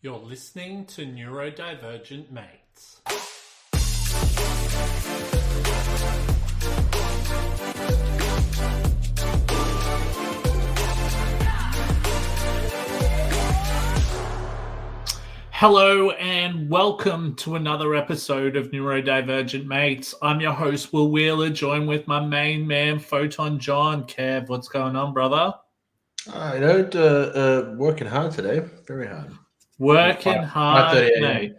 You're listening to Neurodivergent Mates. Hello and welcome to another episode of Neurodivergent Mates. I'm your host, Will Wheeler, joined with my main man, Photon John. Kev, what's going on, brother? Working hard today. Very hard. Working hard, 5:30 mate.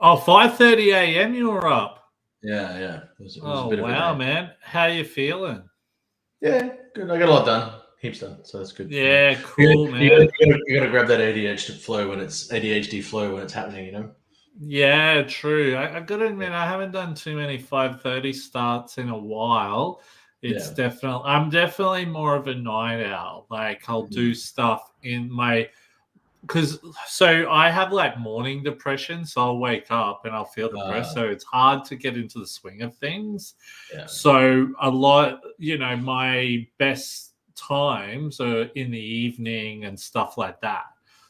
Oh, 5:30 a.m. you were up? Yeah. It was Oh, a bit wow, of a day. man. How you feeling? Yeah, good. I got a lot done. Heaps done, so that's good. Yeah, cool, man. You gotta grab that ADHD flow when it's happening, Yeah, true. I gotta admit, I haven't done too many 5:30 starts in a while. I'm definitely more of a night owl. Like I'll do stuff in my so I have like morning depression, so I'll wake up and I'll feel depressed. So it's hard to get into the swing of things. Yeah. So a lot, my best times are in the evening and stuff like that.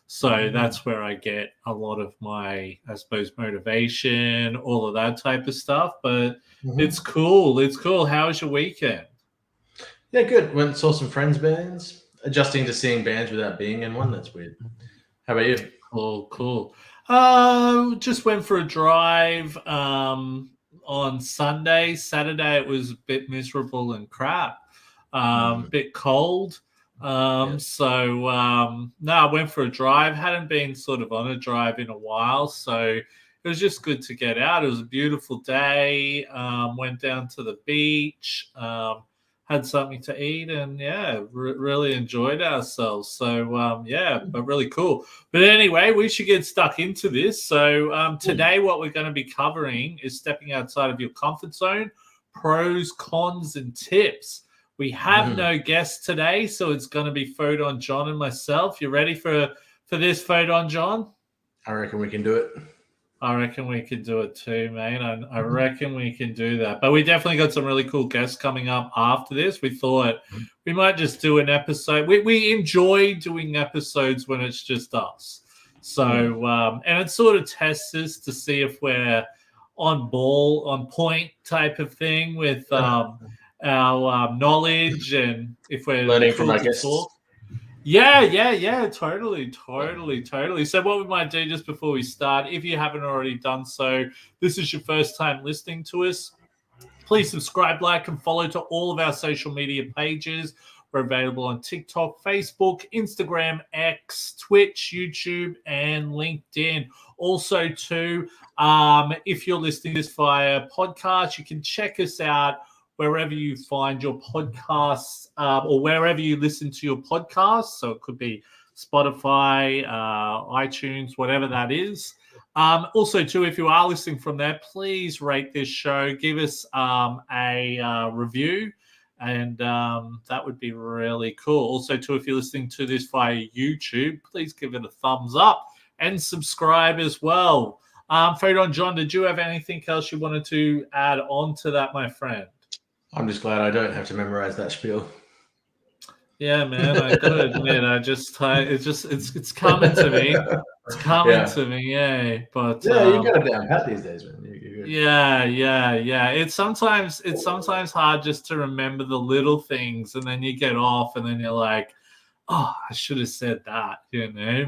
So that's where I get a lot of my, I suppose, motivation, all of that type of stuff. But it's cool. It's cool. How was your weekend? Yeah, good. Went and saw some friends' bands. Adjusting to seeing bands without being in one. That's weird. How about you? Cool. Just went for a drive on Sunday. Saturday it was a bit miserable and crap. Bit cold. So I went for a drive. Hadn't been sort of on a drive in a while, so it was just good to get out. It was a beautiful day. Went down to the beach. Had something to eat, and really enjoyed ourselves. So but really cool. But anyway, we should get stuck into this. So today what we're going to be covering is stepping outside of your comfort zone, pros, cons, and tips. We have no guests today, so it's going to be Photon John and myself. You ready for this, Photon John? I reckon we can do it. I reckon we could do it too, mate. I reckon we can do that. But we definitely got some really cool guests coming up after this. We thought we might just do an episode. We enjoy doing episodes when it's just us. So, and it sort of tests us to see if we're on point type of thing with our knowledge and if we're learning from our guests. Yeah, totally. So what we might do just before we start, if you haven't already done so, this is your first time listening to us, please subscribe, like, and follow to all of our social media pages. We're available on TikTok, Facebook, Instagram, X, Twitch, YouTube, and LinkedIn. Also, too, if you're listening to this via podcast, you can check us out wherever you find your podcasts or wherever you listen to your podcasts. So it could be Spotify, iTunes, whatever that is. Also, too, if you are listening from there, please rate this show. Give us a review, and that would be really cool. Also, too, if you're listening to this via YouTube, please give it a thumbs up and subscribe as well. Photon John, did you have anything else you wanted to add on to that, my friend? I'm just glad I don't have to memorize that spiel. Yeah, man, I gotta admit, it's coming to me. It's coming to me, yeah. But you got it down pat these days, man. Yeah. It's sometimes hard just to remember the little things, and then you get off, and then you're like, oh, I should have said that,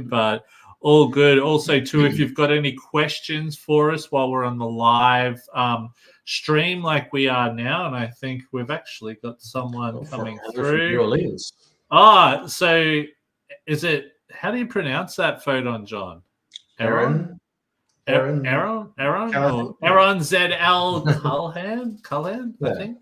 But all good. Also, too, if you've got any questions for us while we're on the live stream like we are now, and I think we've actually got someone coming through. New Orleans. So is it, how do you pronounce that, Photon John? Aaron ZL Culhan, I think.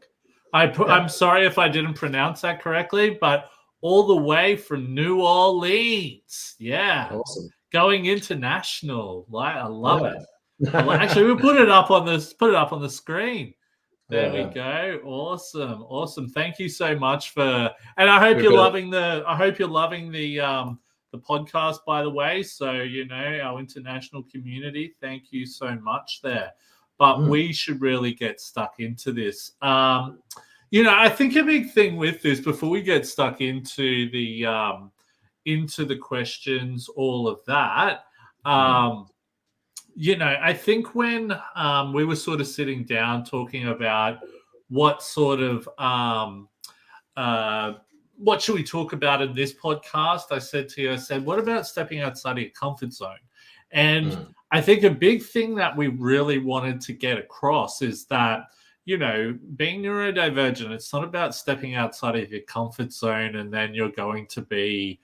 I'm sorry if I didn't pronounce that correctly, but all the way from New Orleans. Yeah. Awesome. Going international. I love it. Actually, we'll put it up on the screen. There we go. Awesome. Thank you so much and I hope you're loving the podcast, by the way. So, our international community, thank you so much there. But we should really get stuck into this. I think a big thing with this, before we get stuck into the questions, all of that, I think when we were sort of sitting down talking about what sort of what should we talk about in this podcast, I said to you, what about stepping outside of your comfort zone? And I think a big thing that we really wanted to get across is that, being neurodivergent, it's not about stepping outside of your comfort zone and then you're going to be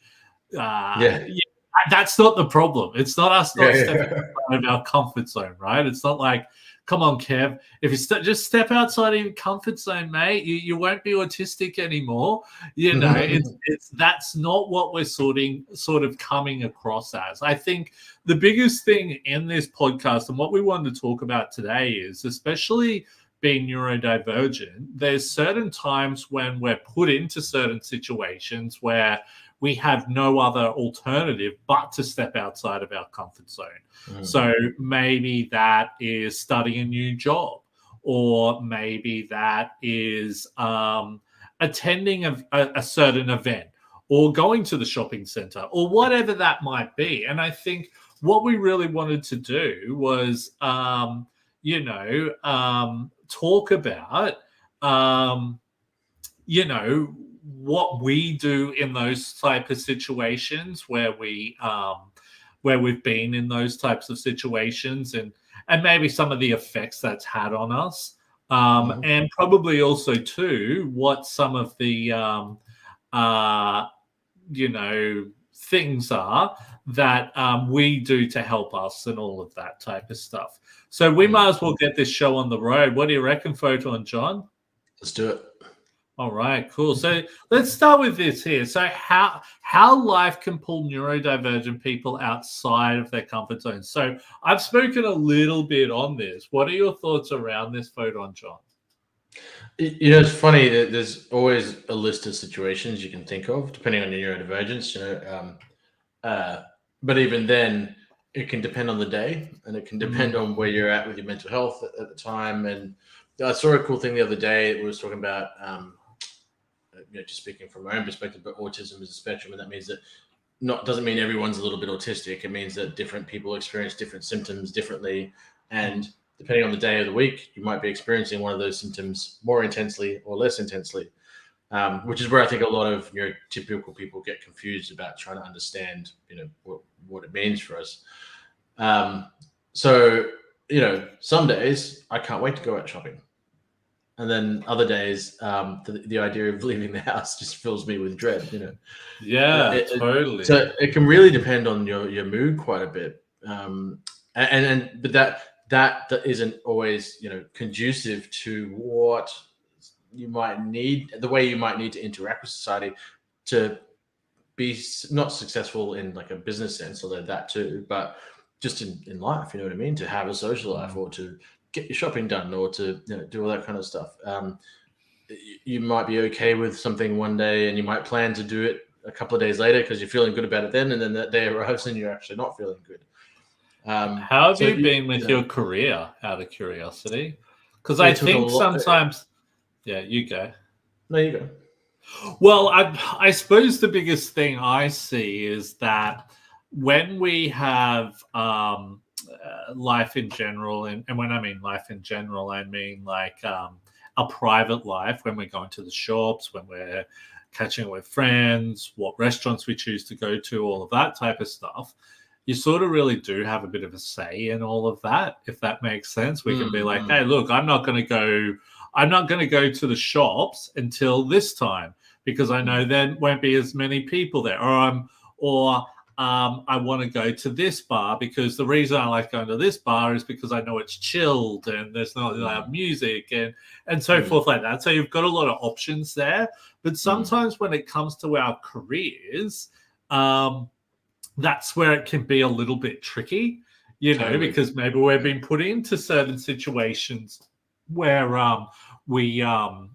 that's not the problem. It's not us not stepping outside of our comfort zone, right? It's not like, come on, Kev, if you just step outside of your comfort zone, mate, you won't be autistic anymore. It's that's not what we're sort of coming across as. I think the biggest thing in this podcast and what we wanted to talk about today is, especially being neurodivergent, there's certain times when we're put into certain situations where we have no other alternative but to step outside of our comfort zone. So maybe that is studying a new job, or maybe that is attending a certain event, or going to the shopping center, or whatever that might be. And I think what we really wanted to do was, talk about, what we do in those type of situations where we've been in those types of situations, and maybe some of the effects that's had on us, and probably also too what some of the things are that we do to help us and all of that type of stuff. So we might as well get this show on the road. What do you reckon, Photo and John? Let's do it. All right, cool. So let's start with this here. So how life can pull neurodivergent people outside of their comfort zone. So I've spoken a little bit on this. What are your thoughts around this, Photo and John? It's funny that there's always a list of situations you can think of, depending on your neurodivergence. But even then, it can depend on the day, and it can depend on where you're at with your mental health at the time. And I saw a cool thing the other day. We was talking about, just speaking from my own perspective, but autism is a spectrum, and that means that doesn't mean everyone's a little bit autistic. It means that different people experience different symptoms differently, and depending on the day of the week, you might be experiencing one of those symptoms more intensely or less intensely, which is where I think a lot of neurotypical people get confused about trying to understand, what it means for us. So, some days I can't wait to go out shopping. And then other days, the idea of leaving the house just fills me with dread, Yeah, totally. So it can really depend on your mood quite a bit. But that isn't always, conducive to what you might need, the way you might need to interact with society to be not successful in like a business sense, although that too, but just in life, you know what I mean? To have a social life, or to get your shopping done, or to do all that kind of stuff. You might be okay with something one day, and you might plan to do it a couple of days later because you're feeling good about it then, and then that day arrives and you're actually not feeling good. How have you been with your career, out of curiosity? Because I think sometimes... Yeah, you go. No, you go. Well, I suppose the biggest thing I see is that when we have life in general, and when I mean life in general, I mean like a private life, when we're going to the shops, when we're catching up with friends, what restaurants we choose to go to, all of that type of stuff. You sort of really do have a bit of a say in all of that, if that makes sense. We can be like, hey, look, I'm not going to go to the shops until this time because I know there won't be as many people there. Or I want to go to this bar because the reason I like going to this bar is because I know it's chilled and there's not loud music and so forth like that. So you've got a lot of options there. But sometimes when it comes to our careers, that's where it can be a little bit tricky, because maybe we've been put into certain situations where we're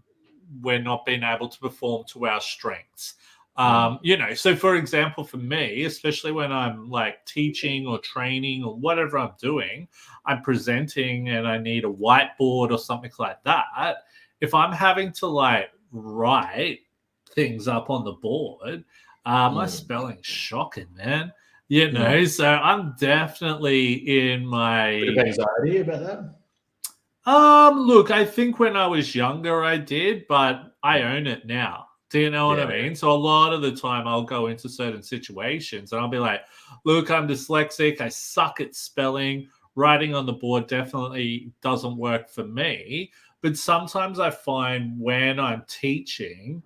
not being able to perform to our strengths. So for example, for me, especially when I'm like teaching or training or whatever I'm doing, I'm presenting and I need a whiteboard or something like that. If I'm having to like write things up on the board, my spelling's shocking, man. You know, so I'm definitely in Bit of my anxiety about that. look, I think when I was younger I did, but I own it now. Do you know what I Yeah. mean? So a lot of the time I'll go into certain situations and I'll be like, look, I'm dyslexic, I suck at spelling, writing on the board definitely doesn't work for me. But sometimes I find when I'm teaching,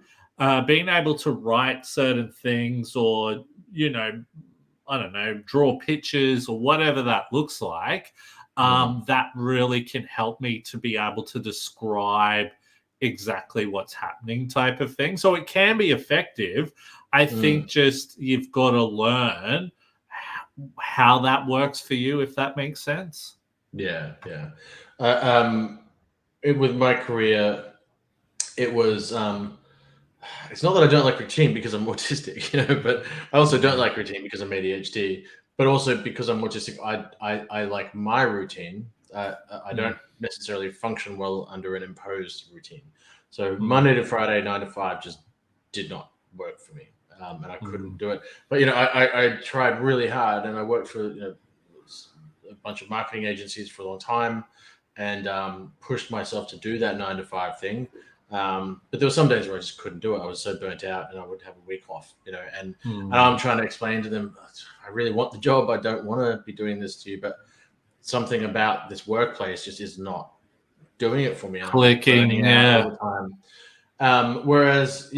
being able to write certain things or, you know, I don't know, draw pictures or whatever that looks like, that really can help me to be able to describe exactly what's happening, type of thing. So it can be effective. I think just you've got to learn how that works for you, if that makes sense. Yeah, yeah. With my career, it was. It's not that I don't like routine because I'm autistic, but I also don't like routine because I'm ADHD. But also because I'm autistic, I like my routine. I don't necessarily function well under an imposed routine. So Monday to Friday, 9 to 5, just did not work for me, and I couldn't do it. But I tried really hard, and I worked for a bunch of marketing agencies for a long time, and pushed myself to do that 9 to 5 thing. But there were some days where I just couldn't do it. I was so burnt out, and I would have a week off, and I'm trying to explain to them, I really want the job. I don't want to be doing this to you, but something about this workplace just is not doing it for me, and I'm Clicking, burning out all yeah. the time. Whereas,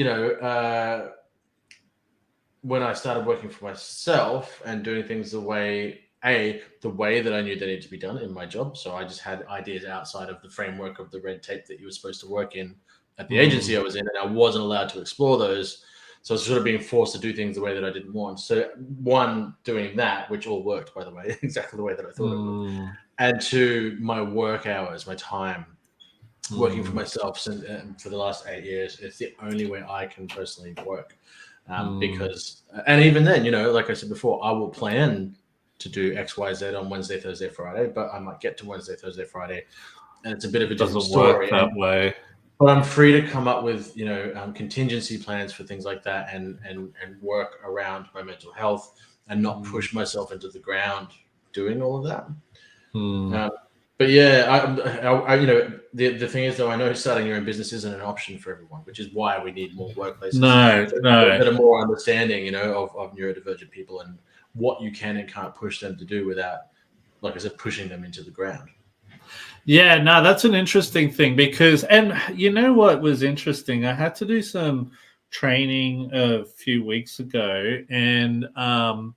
when I started working for myself and doing things the way that I knew they needed to be done in my job. So I just had ideas outside of the framework of the red tape that you were supposed to work in at the agency I was in, and I wasn't allowed to explore those. So I was sort of being forced to do things the way that I didn't want. So one, doing that, which all worked, by the way, exactly the way that I thought it would. And two, my work hours, my time working for myself and for the last 8 years, it's the only way I can personally work. Because, and even then, like I said before, I will plan to do X, Y, Z on Wednesday, Thursday, Friday, but I might get to Wednesday, Thursday, Friday, and it's a bit of a different Doesn't work story. that way. But I'm free to come up with, contingency plans for things like that, and work around my mental health and not push myself into the ground doing all of that. But yeah, the thing is, though, I know starting your own business isn't an option for everyone, which is why we need more workplaces that are more understanding, of neurodivergent people and what you can and can't push them to do without, like I said, pushing them into the ground. Yeah, no, that's an interesting thing because, and you know what was interesting? I had to do some training a few weeks ago, and some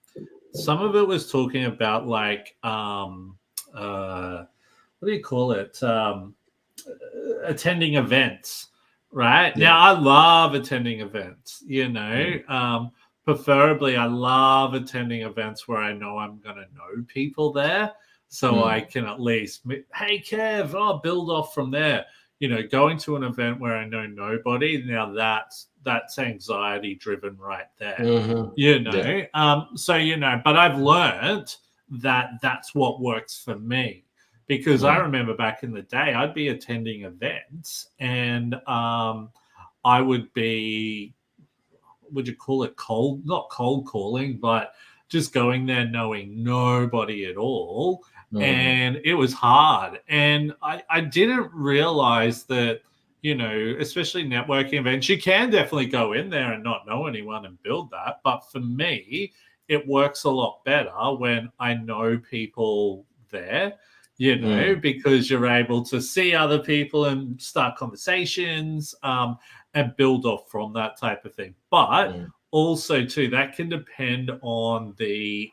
of it was talking about like, what do you call it? Attending events, right? Yeah. Now, I love attending events, preferably, I love attending events where I know I'm going to know people there. So I can at least, hey, Kev, I'll build off from there. Going to an event where I know nobody, now that's anxiety driven right there. But I've learned that that's what works for me. Because I remember back in the day, I'd be attending events and I would be, would you call it not cold calling, but just going there knowing nobody at all. And it was hard. And I didn't realize that, especially networking events, you can definitely go in there and not know anyone and build that. But for me, it works a lot better when I know people there, because you're able to see other people and start conversations and build off from that type of thing. But also, too, that can depend on the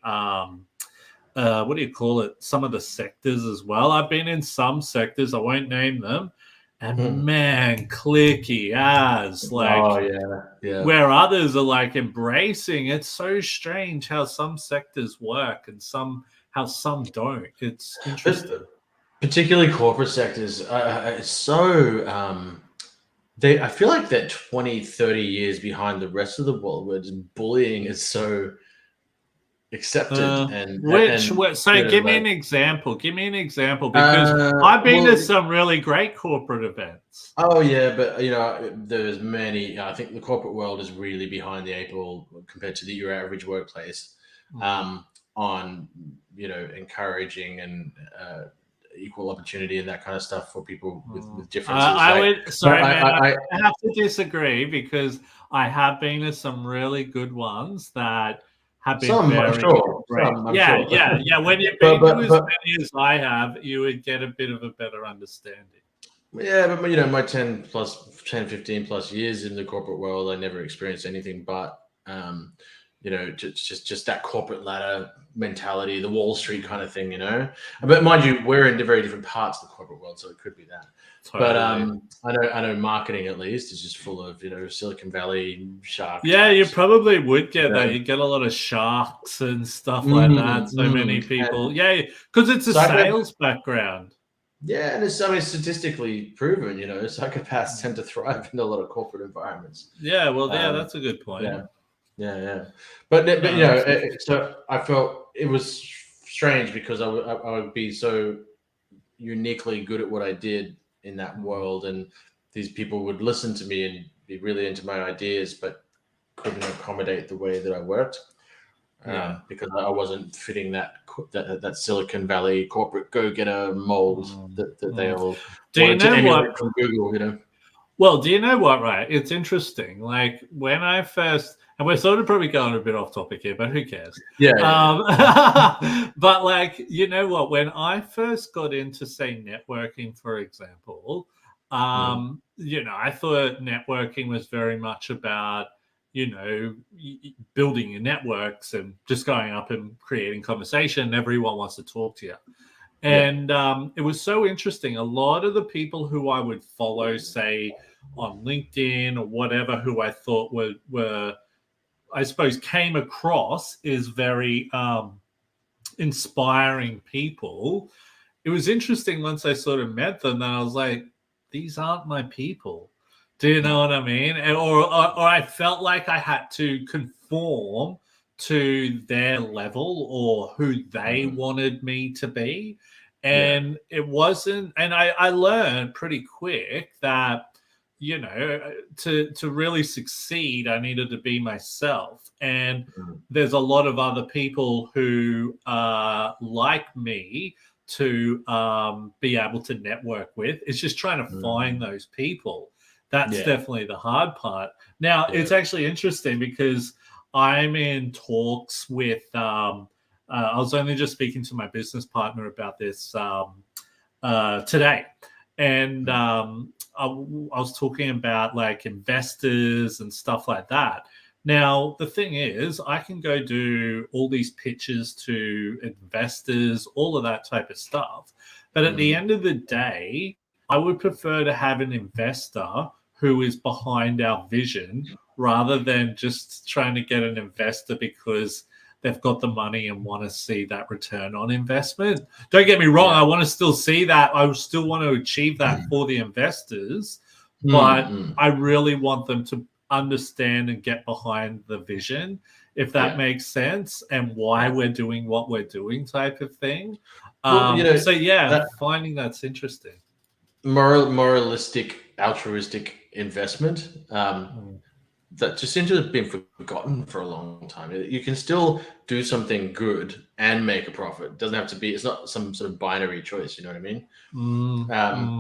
what do you call it? Some of the sectors as well. I've been in some sectors, I won't name them, and man, clicky as where others are like embracing. It's so strange how some sectors work and how some don't. It's interesting. Particularly corporate sectors, it's so I feel like they're 20, 30 years behind the rest of the world, where just bullying is so accepted Give me an example. Give me an example, because I've been to some really great corporate events. Oh yeah, but there's many. I think the corporate world is really behind the eight ball compared to your average workplace. on encouraging and equal opportunity and that kind of stuff for people with differences. I have to disagree, because I have been to some really good ones that have been I'm sure. Yeah. When you've been to as many as I have, you would get a bit of a better understanding. Yeah, but my 10, 15 plus years in the corporate world, I never experienced anything but just that corporate ladder mentality, the Wall Street kind of thing, But mind you, we're in very different parts of the corporate world, so it could be that. Totally. But I know marketing at least is just full of Silicon Valley sharks. Yeah, you probably would get that. You get a lot of sharks and stuff like that. So many people, because it's a sales background. Yeah, and it's statistically proven. Psychopaths tend to thrive in a lot of corporate environments. Yeah, well, that's a good point. Yeah. But so I felt it was strange because I would be so uniquely good at what I did in that world, and these people would listen to me and be really into my ideas, but couldn't accommodate the way that I worked. Because I wasn't fitting that Silicon Valley corporate go-getter mold that they all wanted to emulate from Google. Well, do you know what? Right, it's interesting. Like when I first, and we're sort of probably going a bit off topic here, but who cares? But like, you know what? When I first got into, say, networking, for example, I thought networking was very much about building your networks and just going up and creating conversation. Everyone wants to talk to you. And it was so interesting. A lot of the people who I would follow, say, on LinkedIn or whatever, who I thought were I suppose, came across as very inspiring people. It was interesting once I sort of met them that I was like, these aren't my people. Do you know what I mean? Or I felt like I had to conform to their level or who they wanted me to be. And it wasn't, and I learned pretty quick that, to really succeed, I needed to be myself. And there's a lot of other people who are like me to be able to network with. It's just trying to find those people. That's definitely the hard part. Now, it's actually interesting because I'm in talks with, I was only just speaking to my business partner about this today. And I was talking about like investors and stuff like that. Now, the thing is, I can go do all these pitches to investors, all of that type of stuff. But at the end of the day, I would prefer to have an investor who is behind our vision rather than just trying to get an investor because they've got the money and want to see that return on investment. Don't get me wrong. I want to still see that. I still want to achieve that for the investors, but I really want them to understand and get behind the vision, if that makes sense, and why we're doing what we're doing type of thing. Finding that's interesting. Moralistic, altruistic investment that just seems to have been forgotten for a long time. You can still do something good and make a profit. It doesn't have to be. It's not some sort of binary choice. You know what I mean?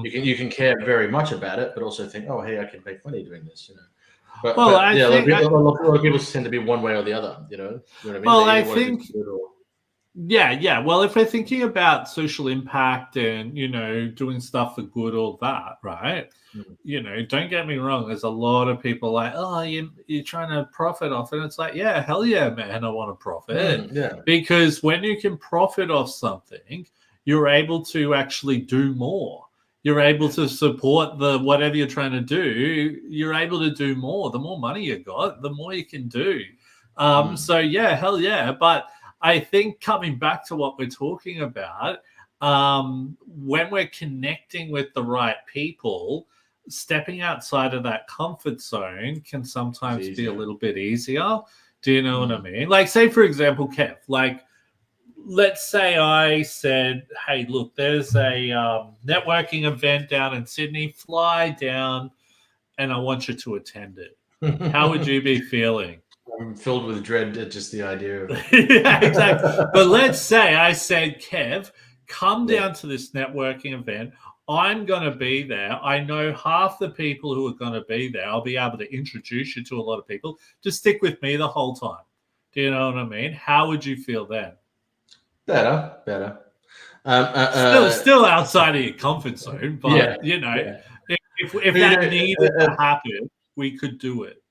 You can care very much about it, but also think, oh, hey, I can make money doing this. But a lot of people tend to be one way or the other. You know what I mean? Well, I think. Yeah. Well, if we're thinking about social impact and, doing stuff for good, all that, right? Don't get me wrong. There's a lot of people like, oh, you're trying to profit off it. And it's like, yeah, hell yeah, man, I want to profit. Because when you can profit off something, you're able to actually do more. You're able to support whatever you're trying to do. You're able to do more. The more money you got, the more you can do. So, yeah, hell yeah. But I think coming back to what we're talking about, when we're connecting with the right people, stepping outside of that comfort zone can sometimes be a little bit easier. Do you know what I mean? Like, say, for example, Kev, like, let's say I said, hey, look, there's a networking event down in Sydney, fly down, and I want you to attend it. How would you be feeling? I'm filled with dread at just the idea of it. Yeah, exactly. But let's say I said, Kev, come Yeah. down to this networking event. I'm going to be there. I know half the people who are going to be there. I'll be able to introduce you to a lot of people. Just stick with me the whole time. Do you know what I mean? How would you feel then? Better. Still outside of your comfort zone, but Yeah, you know, yeah. if You that know, needed to happen, we could do it.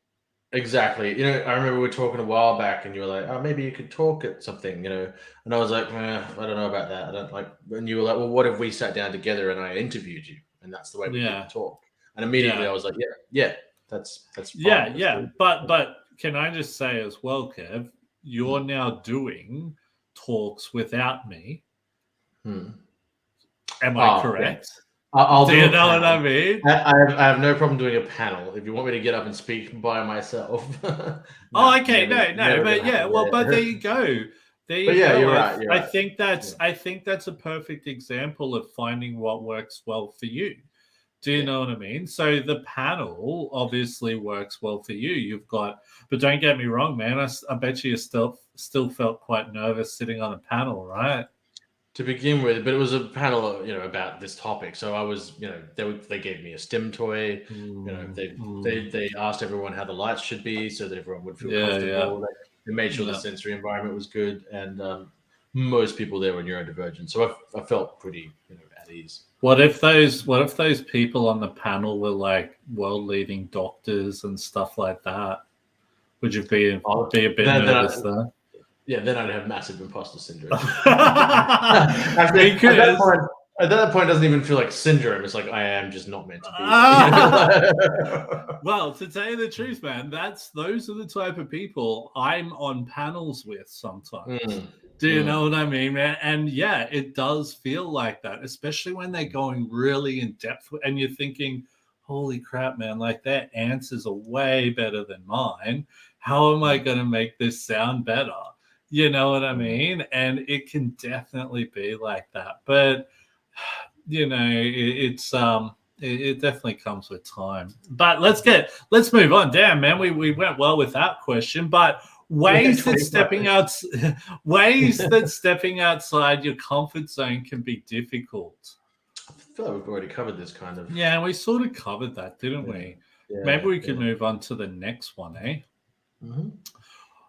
exactly. You know, I remember we were talking a while back, and you were like, "Oh, maybe you could talk at something," you know. And I was like, I don't know about that. I don't like. And you were like, "Well, what if we sat down together and I interviewed you, and that's the way we did Yeah, the talk?" And immediately yeah, I was like, "Yeah, that's fine. Let's do yeah. it." But can I just say as well, Kev, you're Hmm. now doing talks without me. Hmm. Am I Oh, yeah. correct? I'll Do do you a know what I panel. mean? I have no problem doing a panel. If you want me to get up and speak by myself, Oh, no, okay, no, never but gonna yeah, happen. well, but there Yeah. you go. There But you yeah, go. you're right. You're I right. think Yeah, that's a perfect example of finding what works well for you. Do you yeah. know what I mean? So the panel obviously works well for you. You've got, but don't get me wrong, man. I bet you still felt quite nervous sitting on a panel, right? To begin with, but it was a panel, you know, about this topic. So I was, you know, they gave me a STEM toy. You know, Mm, they mm. they they asked everyone how the lights should be so that everyone would feel Yeah, yeah, comfortable. They made sure the yeah. sensory environment was good, and most people there were neurodivergent, so I felt pretty, you know, at ease. What if those people on the panel were like world leading doctors and stuff like that? Would you Oh, be a bit then nervous there? yeah, then I'd have massive imposter syndrome. At that Because point, it doesn't even feel like syndrome. It's like I am just not meant to be there. You know? well, to tell you the truth, man, those are the type of people I'm on panels with sometimes. Mm, Do you know mm, what I mean, man? And yeah, it does feel like that, especially when they're going really in depth and you're thinking, holy crap, man, like their answers are way better than mine. How am I mm, going to make this sound better? You know what I mm. mean? And it can definitely be like that. But you know, it definitely comes with time. But let's move on. Damn, man, we went well with that question. But Yeah, ways that 25. ways that stepping outside your comfort zone can be difficult. I feel like we've already covered this kind of. Yeah, we sort of covered that, didn't Yeah, we? Maybe yeah, we can yeah. move on to the next one, eh? Hmm.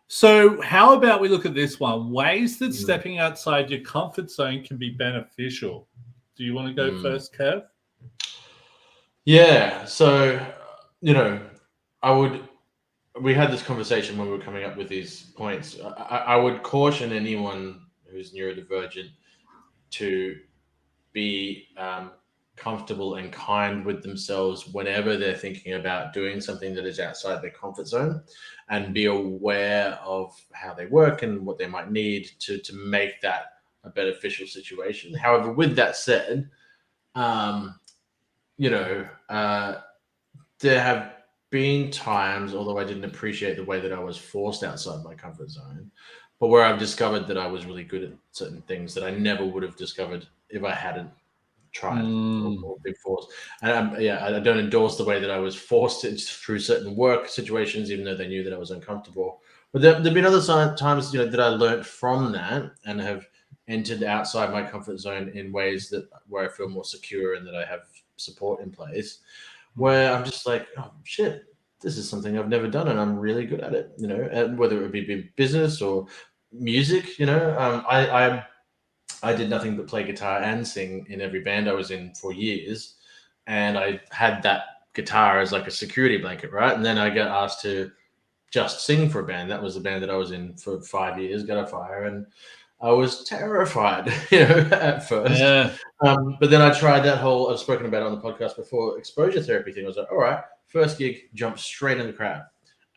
So, how about we look at this one? Ways that Mm, stepping outside your comfort zone can be beneficial. Do you want to go mm. first, Kev? Yeah. So, you know, I would. We had this conversation when we were coming up with these points. I would caution anyone who's neurodivergent to be comfortable and kind with themselves whenever they're thinking about doing something that is outside their comfort zone, and be aware of how they work and what they might need to make that a beneficial situation. However, with that said, um, you know, there have been times, although I didn't appreciate the way that I was forced outside my comfort zone, but where I've discovered that I was really good at certain things that I never would have discovered if I hadn't tried Mm, or been forced. And yeah, I don't endorse the way that I was forced through certain work situations, even though they knew that I was uncomfortable. But there've been other times, you know, that I learned from that and have entered outside my comfort zone in ways that where I feel more secure and that I have support in place. mm, Where I'm just like, oh shit, this is something I've never done and I'm really good at it. You know, and whether it be business or music, you know, I did nothing but play guitar and sing in every band I was in for years. And I had that guitar as like a security blanket, right? And then I got asked to just sing for a band. That was the band that I was in for 5 years, Got a Fire. And I was terrified, you know, at first. yeah, But then I tried that whole, I've spoken about it on the podcast before, exposure therapy thing. I was like, all right, first gig, jump straight in the crowd.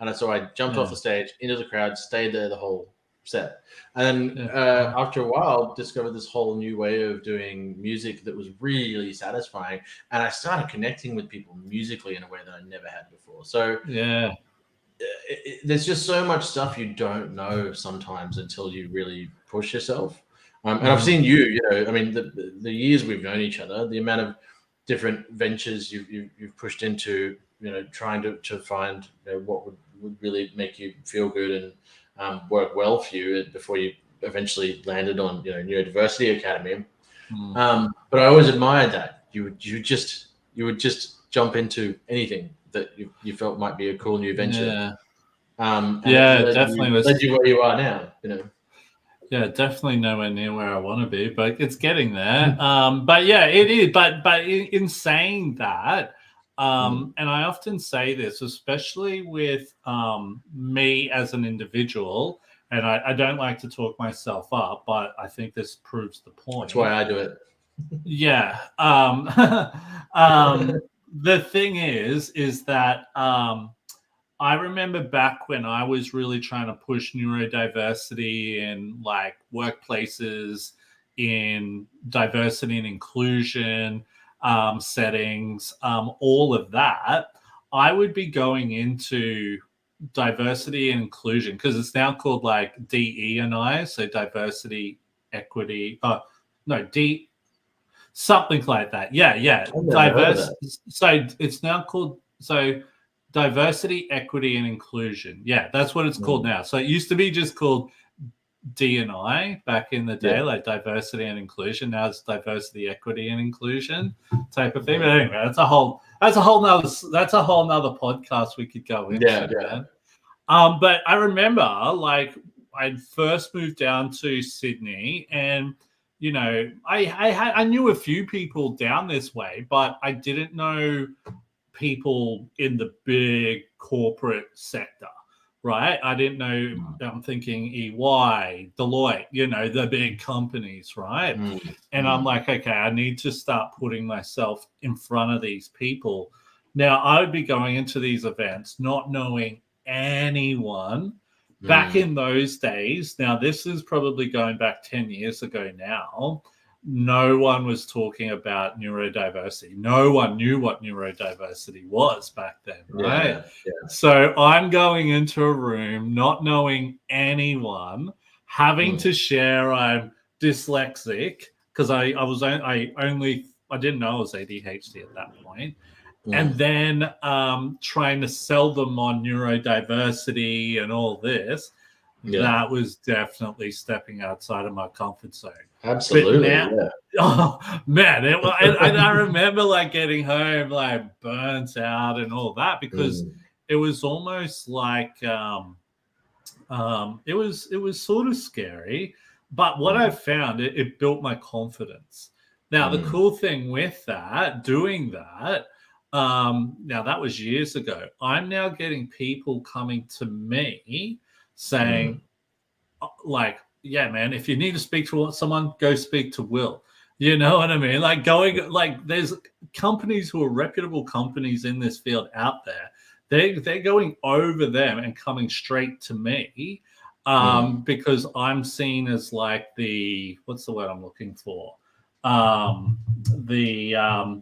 And so I jumped off yeah, the stage into the crowd, stayed there the whole set. And then yeah, yeah. after a while, discovered this whole new way of doing music that was really satisfying. And I started connecting with people musically in a way that I never had before. So Yeah. there's just so much stuff you don't know sometimes until you really push yourself. And I've Mm, seen you, you know, I mean, the years we've known each other, the amount of different ventures you've pushed into, you know, trying to find, you know, what would would really make you feel good and work well for you before you eventually landed on Neurodiversity Academy. But I always admired that you would just jump into anything that you felt might be a cool new venture. And Yeah, it definitely led you where you are now. Yeah, definitely nowhere near where I want to be, but it's getting there. But yeah, it is. But in saying that, and I often say this, especially with me as an individual, and I don't like to talk myself up, but I think this proves the point. That's why I do it. Yeah. The thing is that I remember back when I was really trying to push neurodiversity in like workplaces, in diversity and inclusion settings, all of that, I would be going into diversity and inclusion because it's now called like DE&I, so diversity, equity, D, something like that. Yeah. I've never heard of that. So it's now called diversity, equity, and inclusion. Yeah, that's what it's called now. So it used to be just called D&I back in the day, like diversity and inclusion. Now it's diversity, equity, and inclusion type of thing. But anyway, that's a whole nother podcast we could go into. Man. But I remember like I'd first moved down to Sydney, and I knew a few people down this way, but I didn't know people in the big corporate sector, right? I didn't know. I'm thinking EY, Deloitte, the big companies, right? And I'm like, okay, I need to start putting myself in front of these people. Now, I would be going into these events not knowing anyone. Back in those days, now this is probably going back 10 years ago now, no one was talking about neurodiversity. No one knew what neurodiversity was back then, right? Yeah. So I'm going into a room not knowing anyone, having to share I'm dyslexic because I didn't know I was ADHD at that point. And then trying to sell them on neurodiversity and all this, that was definitely stepping outside of my comfort zone. Absolutely. Oh man, I remember like getting home like burnt out and all that because it was almost like it was sort of scary. But what I found, it built my confidence. Now the cool thing with that, doing that. Now that was years ago. I'm now getting people coming to me saying, like, yeah, man, if you need to speak to someone, go speak to Will. You know what I mean? Like there's companies who are reputable companies in this field out there. They're going over them and coming straight to me because I'm seen as like what's the word I'm looking for? The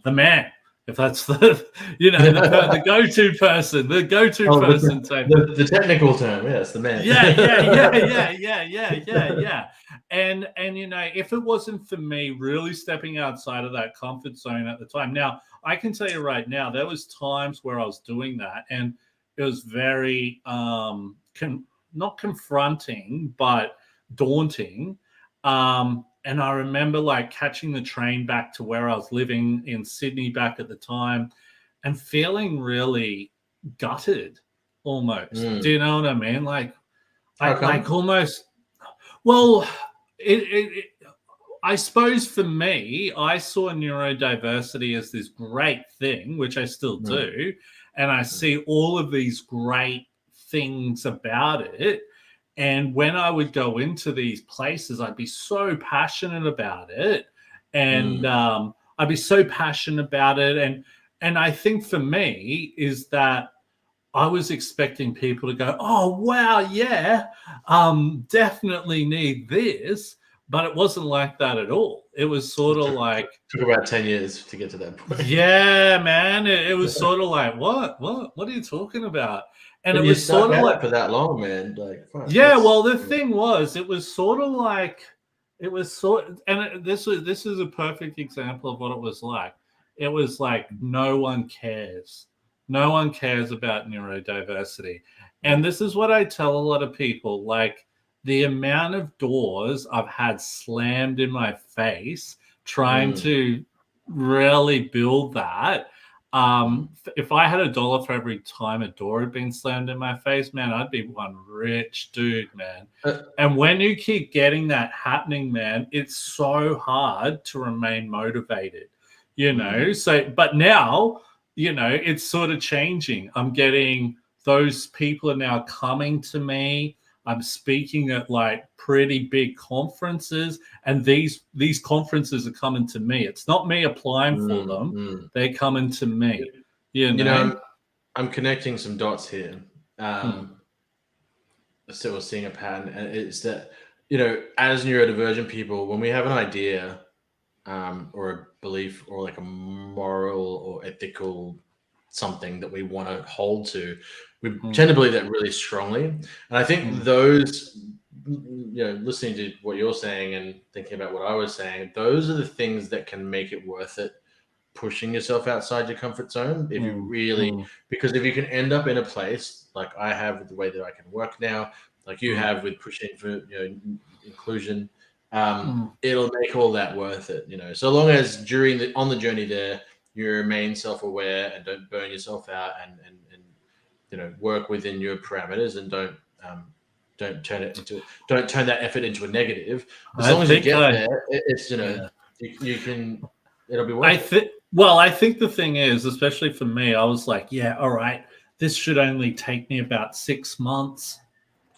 man. If that's the the go-to person, person type. The technical term, yes, the man. Yeah. And if it wasn't for me really stepping outside of that comfort zone at the time, now I can tell you right now, there was times where I was doing that, and it was very not confronting, but daunting. And I remember like catching the train back to where I was living in Sydney back at the time and feeling really gutted almost. Do you know what I mean? Like, almost, well, I suppose for me, I saw neurodiversity as this great thing, which I still do. And I see all of these great things about it. And when I would go into these places, I'd be so passionate about it. And I'd be so passionate about it. And I think for me is that I was expecting people to go, oh, wow, yeah, definitely need this. But it wasn't like that at all. It was sort of like... Took about 10 years to get to that point. Yeah, man. It was sort of like, what are you talking about? And but it was sort of like... for that long, man. Like, yeah, well, the thing was, it was sort of like... and this is a perfect example of what it was like. It was like no one cares. No one cares about neurodiversity. And this is what I tell a lot of people, like the amount of doors I've had slammed in my face trying to really build that. If I had $1 for every time a door had been slammed in my face, man, I'd be one rich dude, man. And when you keep getting that happening, man, it's so hard to remain motivated, you know? So, but now, you know, it's sort of changing. I'm getting those people are now coming to me. I'm speaking at like pretty big conferences, and these conferences are coming to me. It's not me applying for them; they're coming to me. You know, I'm connecting some dots here. So we're seeing a pattern, and it's that, you know, as neurodivergent people, when we have an idea or a belief or like a moral or ethical something that we want to hold to, we tend to believe that really strongly. And I think those, you know, listening to what you're saying and thinking about what I was saying, those are the things that can make it worth it pushing yourself outside your comfort zone. If you really, because if you can end up in a place like I have with the way that I can work now, like you have with pushing for, you know, inclusion, it'll make all that worth it, you know. So long as on the journey there, you remain self-aware and don't burn yourself out, and you know, work within your parameters, and don't turn that effort into a negative. As long as you get there, it's, you know, you can, it'll be worth it. I think the thing is, especially for me, I was like, yeah, all right, this should only take me about 6 months.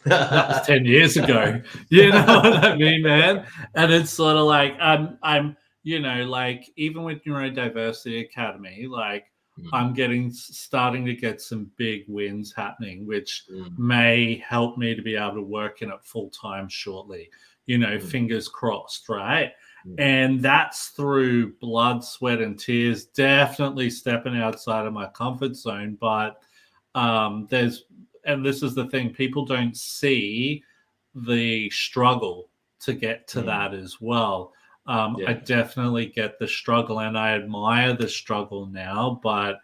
That was 10 years ago. You know what I mean, man? And it's sort of like I'm you know, like even with Neurodiversity Academy, like I'm starting to get some big wins happening, which may help me to be able to work in it full time shortly. You know, fingers crossed, right? And that's through blood, sweat, and tears. Definitely stepping outside of my comfort zone, but and this is the thing, people don't see the struggle to get to that as well. I definitely get the struggle, and I admire the struggle now, but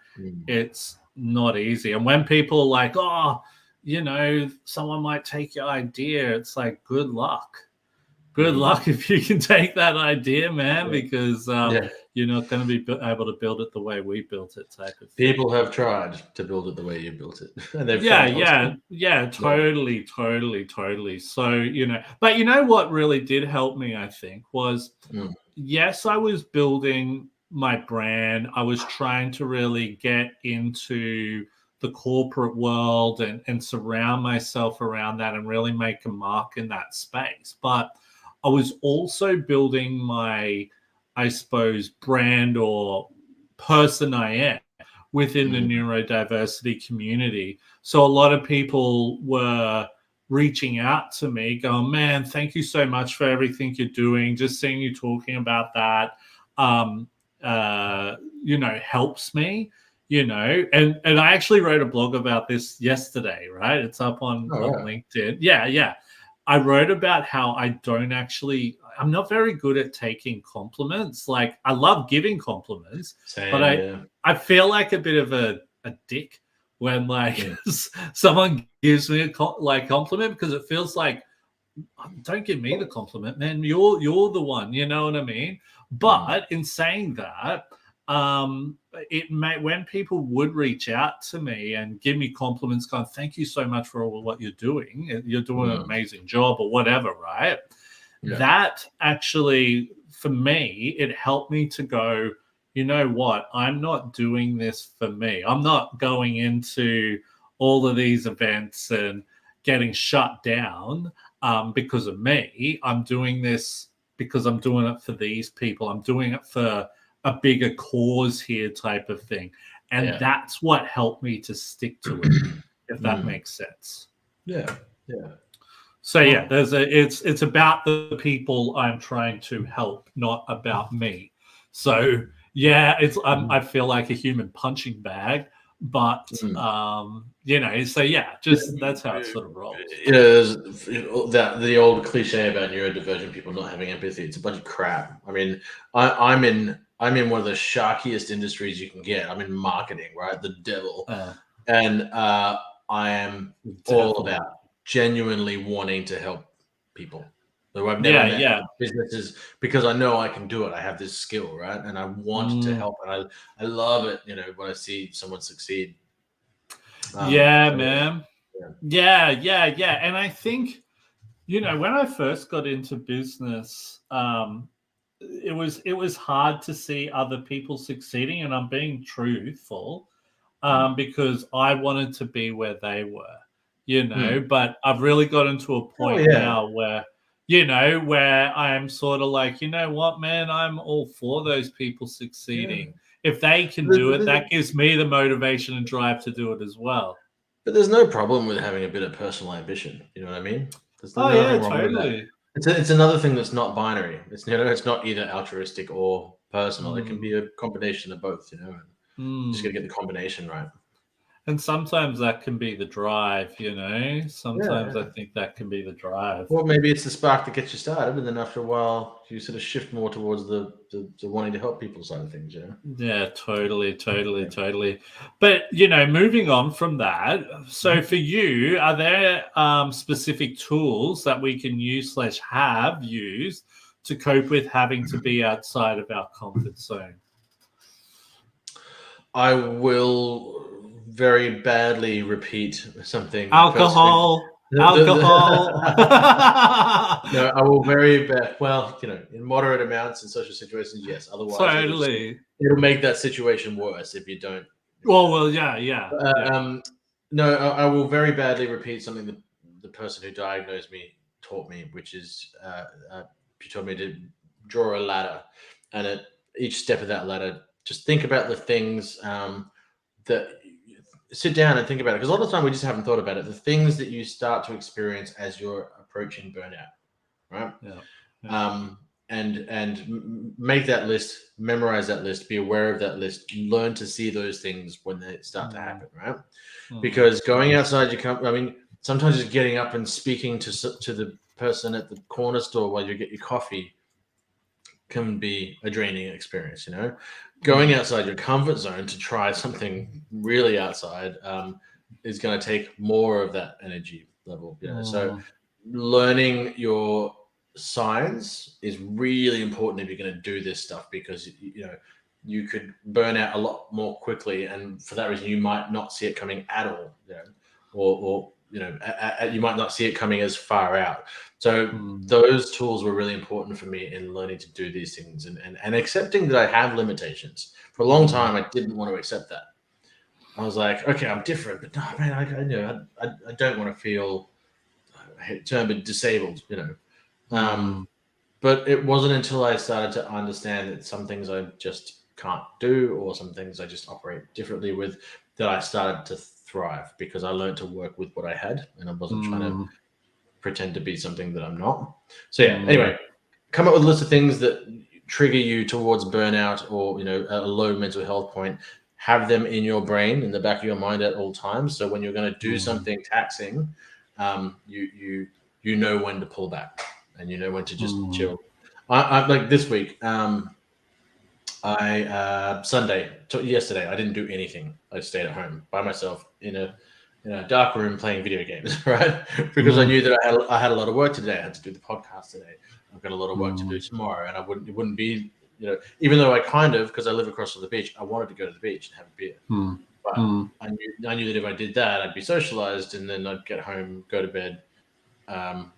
it's not easy. And when people are like, oh, you know, someone might take your idea, it's like, good luck. Good luck if you can take that idea, man, because you're not going to be able to build it the way we built it, type of thing. People have tried to build it the way you built it, and they've totally. So, you know, but you know what really did help me, I think, was yes, I was building my brand. I was trying to really get into the corporate world and surround myself around that and really make a mark in that space. But I was also building my, I suppose, brand or person I am within the neurodiversity community. So a lot of people were reaching out to me going, man, thank you so much for everything you're doing. Just seeing you talking about that, you know, helps me, you know. And I actually wrote a blog about this yesterday, right? It's up on LinkedIn. Yeah. I wrote about how I'm not very good at taking compliments. Like, I love giving compliments, but I feel like a bit of a dick when like someone gives me a compliment, because it feels like, don't give me the compliment, man. You're the one, you know what I mean? But in saying that, when people would reach out to me and give me compliments, going, thank you so much for all what you're doing. You're doing an amazing job, or whatever, right? Yeah. That actually, for me, it helped me to go, you know what? I'm not doing this for me. I'm not going into all of these events and getting shut down because of me. I'm doing this because I'm doing it for these people. I'm doing it for a bigger cause here, type of thing. And that's what helped me to stick to it, if that makes sense. Yeah. So yeah, it's about the people I'm trying to help, not about me. So yeah, I feel like a human punching bag, but you know, so yeah, just that's how it sort of rolls. You know, the old cliche about neurodivergent people not having empathy. It's a bunch of crap. I mean, I'm in one of the sharkiest industries you can get. I'm in marketing, right? The devil. And I am Definitely. all about genuinely wanting to help people. So I've never met businesses because I know I can do it. I have this skill, right? And I want to help. And I love it, when I see someone succeed. Man. Yeah. And I think, when I first got into business, it was hard to see other people succeeding, and I'm being truthful, because I wanted to be where they were, but I've really gotten to a point now where, where I am sort of like, you know what, man, I'm all for those people succeeding. If they can do it, that gives me the motivation and drive to do it as well. But there's no problem with having a bit of personal ambition. You know what I mean? There's nothing wrong with that. It's another thing that's not binary. It's it's not either altruistic or personal. It can be a combination of both. You just got to get the combination right. And sometimes that can be the drive. Sometimes I think that can be the drive. Well, maybe it's the spark that gets you started, and then after a while, you sort of shift more towards the wanting to help people side of things. Yeah, totally. But moving on from that, so for you, are there specific tools that we can use / have used to cope with having to be outside of our comfort zone? I will very badly repeat something. Alcohol. No, I will very bad. Well, in moderate amounts in social situations, yes. Otherwise, totally, it'll make that situation worse if you don't. Well, yeah. No, I will very badly repeat something that the person who diagnosed me taught me, which is she told me to draw a ladder, and at each step of that ladder, just think about the things that. Sit down and think about it, because a lot of the time we just haven't thought about it. The things that you start to experience as you're approaching burnout, right? And make that list, memorize that list, be aware of that list, learn to see those things when they start to happen, right? Because going outside sometimes just getting up and speaking to the person at the corner store while you get your coffee can be a draining experience. Going outside your comfort zone to try something really outside is going to take more of that energy level. So learning your signs is really important if you're going to do this stuff, because you could burn out a lot more quickly, and for that reason you might not see it coming at all, or you might not see it coming as far out. So those tools were really important for me in learning to do these things, and accepting that I have limitations. For a long time, I didn't want to accept that. I was like, okay, I'm different, but no, man, I don't want to feel disabled, But it wasn't until I started to understand that some things I just can't do, or some things I just operate differently with, that I started to thrive, because I learned to work with what I had, and I wasn't trying to pretend to be something that I'm not. So anyway, come up with a list of things that trigger you towards burnout, or a low mental health point. Have them in your brain, in the back of your mind at all times, so when you're going to do something taxing, you know when to pull back, and you know when to just chill. I like this week. Yesterday, I didn't do anything. I stayed at home by myself in a dark room playing video games, right? Because I knew that I had a lot of work today. I had to do the podcast today. I've got a lot of work to do tomorrow, and it wouldn't be, even though because I live across from the beach, I wanted to go to the beach and have a beer. But I knew that if I did that, I'd be socialized, and then I'd get home, go to bed, and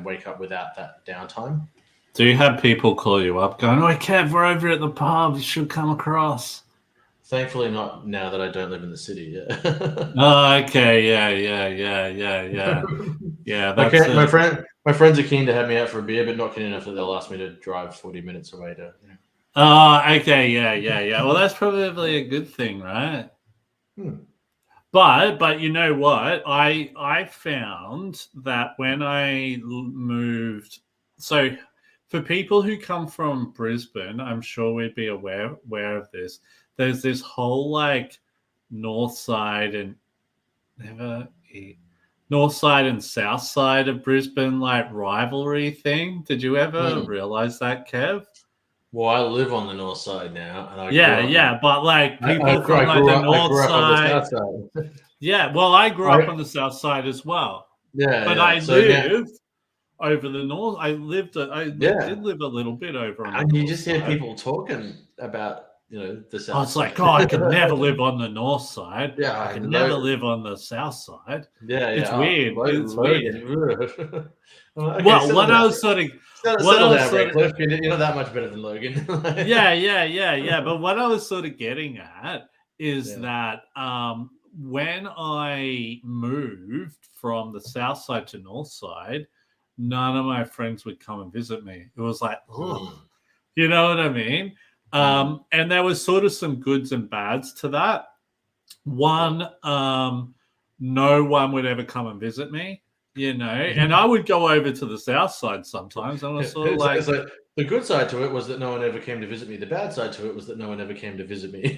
wake up without that downtime. Do you have people call you up going, "Oh, Kev, we're over at the pub. You should come across"? Thankfully, not now that I don't live in the city. Yeah. Oh, okay. Yeah. Yeah. My friends are keen to have me out for a beer, but not keen enough that they'll ask me to drive 40 minutes away to. Oh, okay. Yeah. Well, that's probably a good thing, right? But you know what? I found that when I moved, so for people who come from Brisbane, I'm sure we'd be aware of this. There's this whole north side and south side of Brisbane rivalry thing. Did you ever realize that, Kev? Well, I live on the north side now, and but people from the north side. Yeah, well, I grew up I, on the south side as well, yeah, but yeah. I So now, lived over the north. Did yeah, live a little bit over on the and you north just hear side. people talking about the I south was like, side. oh, I could never live on the north side. I Yeah, could never live on the south side. yeah, It's yeah. weird. It's weird. Logan. I'm like, okay, Well, settle what I down. was sort of, what I Settle was down, sort of, Redcliffe. You're not that much better than Logan. yeah. But what I was sort of getting at is Yeah. that when I moved from the south side to north side, none of my friends would come and visit me. It was like, oh, Mm, you know what I mean? mm, And there was sort of some goods and bads to that. yeah. One, no one would ever come and visit me, and I would go over to the south side sometimes. And I was sort of like, It's like the good side to it was that no one ever came to visit me. The bad side to it was that no one ever came to visit me.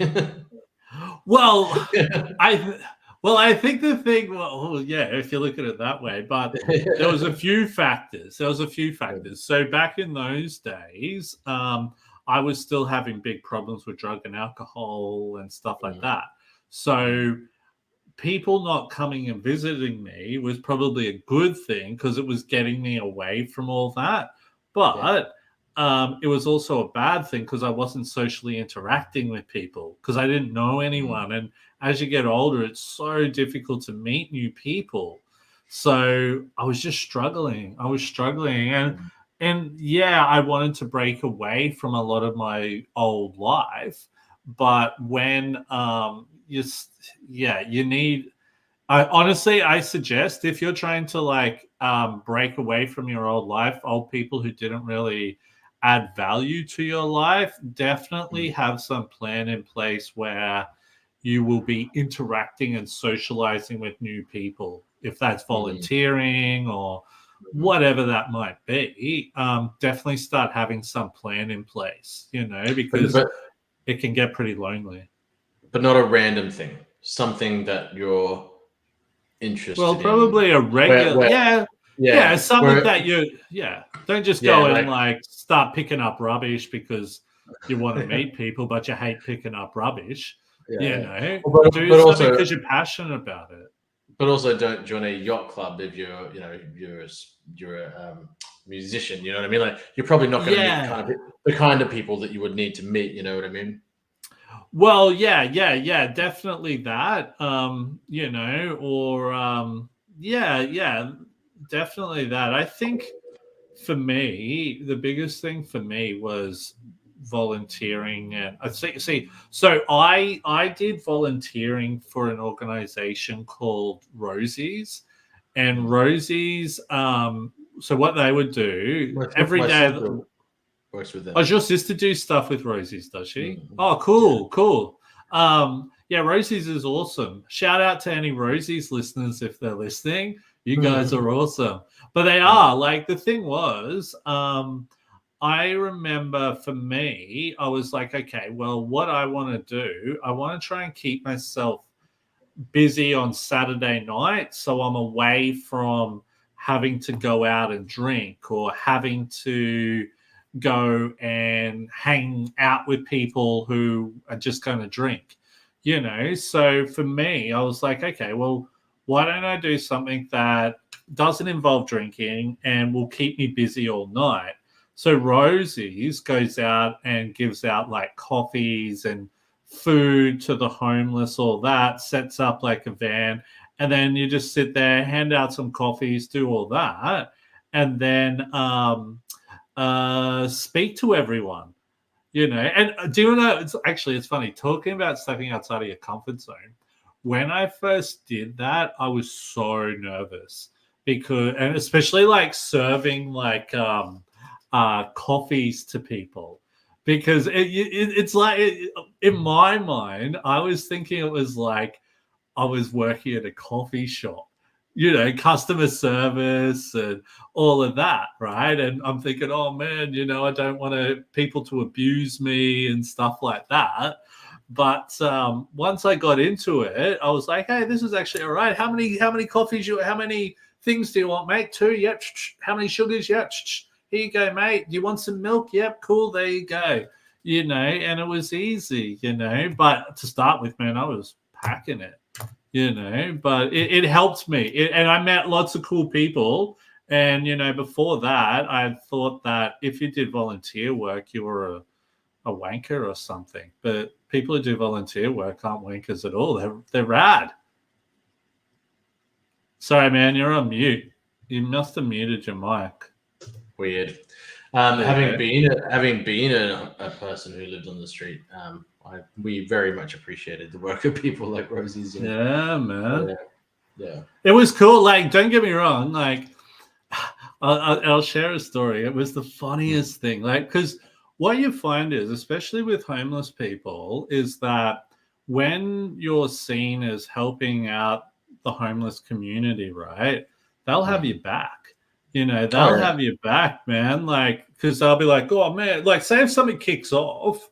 well, Yeah. I think the thing, well, yeah, if you look at it that way, but there was a few factors. So back in those days, I was still having big problems with drug and alcohol and stuff like Mm, that. mm, So people not coming and visiting me was probably a good thing because it was getting me away from all that. yeah. But it was also a bad thing because I wasn't socially interacting with people because I didn't know Mm, anyone. And as you get older, it's so difficult to meet new people. So I was just struggling. and mm, and yeah, I wanted to break away from a lot of my old life, but when you need. I honestly, I suggest if you're trying to break away from your old life, old people who didn't really add value to your life, definitely mm, have some plan in place where you will be interacting and socializing with new people. If that's mm, volunteering or mm. whatever that might be, definitely start having some plan in place, But, because but it can get pretty lonely. but not a random thing. Something that you're Well, interested in. probably a Where, regular, where, yeah, yeah, something where, that yeah. Don't just yeah, go and like, start picking up rubbish because you want to meet people, but you hate picking up rubbish. yeah, yeah. Do But something also, because you're passionate about it. don't join a yacht club if you're a musician. You know what I mean? Like, you're probably not going to meet Yeah. the kind of people that you would need to meet. You know what I mean? Well, yeah, definitely that. Or yeah, definitely that. I think for me, the biggest thing for me was volunteering, and I see. So I did volunteering for an organization called Rosie's, and Mm. Rosie's. So what they would do every My day. sister works with them. Does your sister do stuff with Rosie's? Does she? Mm, Oh, yeah. cool. Yeah, Rosie's is awesome. Shout out to any Rosie's listeners if they're listening. You guys are awesome. But they Mm, are like the thing was, I remember for me, I was like, okay, well, what I want to do, I want to try and keep myself busy on Saturday night, so I'm away from having to go out and drink or having to go and hang out with people who are just going to drink, So for me, I was like, okay, well, why don't I do something that doesn't involve drinking and will keep me busy all night? So Rosie's goes out and gives out like coffees and food to the homeless, all that, sets up like a van, and then you just sit there, hand out some coffees, do all that, and then speak to everyone, And do you know? It's funny talking about stepping outside of your comfort zone. When I first did that, I was so nervous and especially like serving coffees to people because it's like in my mind, I was thinking it was like I was working at a coffee shop, customer service and all of that, right? And I'm thinking, oh man, I don't want people to abuse me and stuff like that. But once I got into it, I was like, hey, this is actually all right. How many things do you want, mate? 2? Yep. How many sugars? Yep. Here you go, mate. Do you want some milk? Yep. Cool. There you go. And it was easy, But to start with, man, I was packing it. but it helped me. And I met lots of cool people. And, before that, I thought that if you did volunteer work, you were a wanker or something. But people who do volunteer work aren't wankers at all. They're rad. Sorry, man, you're on mute. You must have muted your mic. Weird. Having been a person who lived on the street, we very much appreciated the work of people like Rosie's. Yeah, man. Yeah. It was cool. Like, don't get me wrong. Like, I'll share a story. It was the funniest thing. Like, because what you find is, especially with homeless people, is that when you're seen as helping out the homeless community, right, they'll have your back. They'll have your back, man. Like, because they'll be like, oh, man, like, say if something kicks off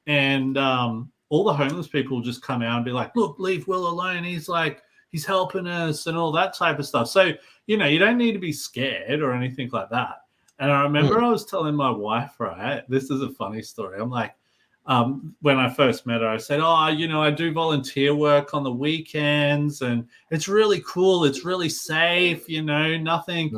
and all the homeless people will just come out and be like, look, leave Will alone. He's helping us and all that type of stuff. So, you don't need to be scared or anything like that. And I remember I was telling my wife, right, this is a funny story. I'm like, when I first met her, I said, I do volunteer work on the weekends and it's really cool. It's really safe, nothing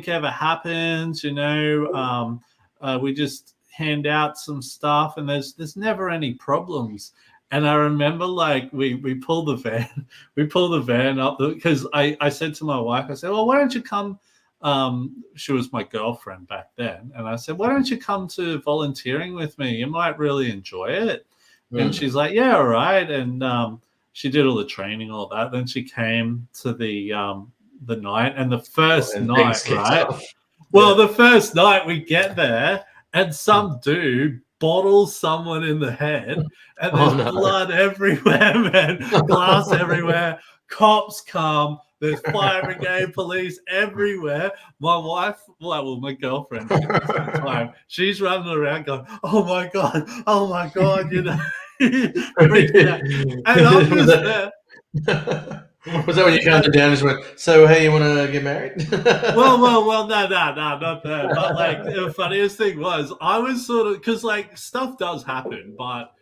ever happens, we just hand out some stuff and there's never any problems. And I remember like we pulled the van up because I said to my wife, I said, well, why don't you come? She was my girlfriend back then. And I said, why don't you come to volunteering with me? You might really enjoy it. And she's like, yeah, all right. And she did all the training, all that. Then she came to the night, and the first night, right? Well, the first night we get there and some dude bottles someone in the head and there's blood everywhere, man. Glass everywhere. Cops come. There's fire brigade, police everywhere. My wife, my girlfriend, she's running around going, oh my God, freaking out. And I'm just there. Was that when you counted down and just went, so hey, you want to get married? well, no, not that. But like the funniest thing was I was sort of, because like stuff does happen, but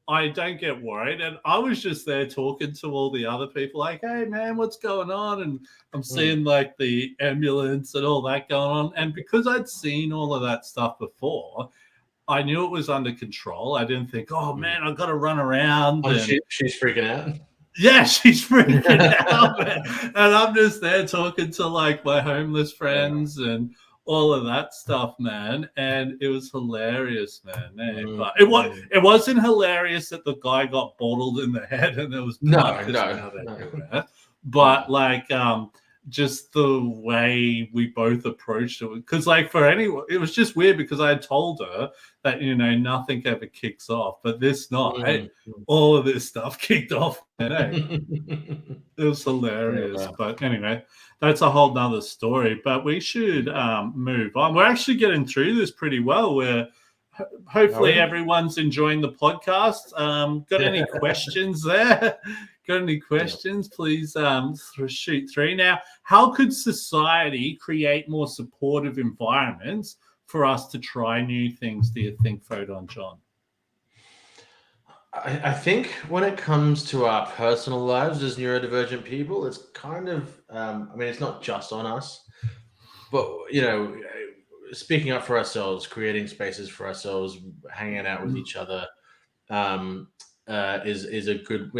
I don't get worried. And I was just there talking to all the other people like, hey man, what's going on? And I'm seeing like the ambulance and all that going on. And because I'd seen all of that stuff before, I knew it was under control. I didn't think, oh man, I've got to run around. She's freaking out. Yeah, she's freaking out, man. And I'm just there talking to like my homeless friends and all of that stuff, man. And it was hilarious, man. But it wasn't hilarious that the guy got bottled in the head and there was blood everywhere. But like just the way we both approached it, because like for anyone, it was just weird because I told her that nothing ever kicks off, but this night all of this stuff kicked off. It was hilarious. But anyway, that's a whole nother story. But we should move on. We're actually getting through this pretty well. We're hopefully everyone's enjoying the podcast. Got any questions there? Got any questions? Please shoot through. Now, how could society create more supportive environments for us to try new things, do you think, Photon John? I think when it comes to our personal lives as neurodivergent people, it's kind of, it's not just on us, but, speaking up for ourselves, creating spaces for ourselves, hanging out with each other is a good,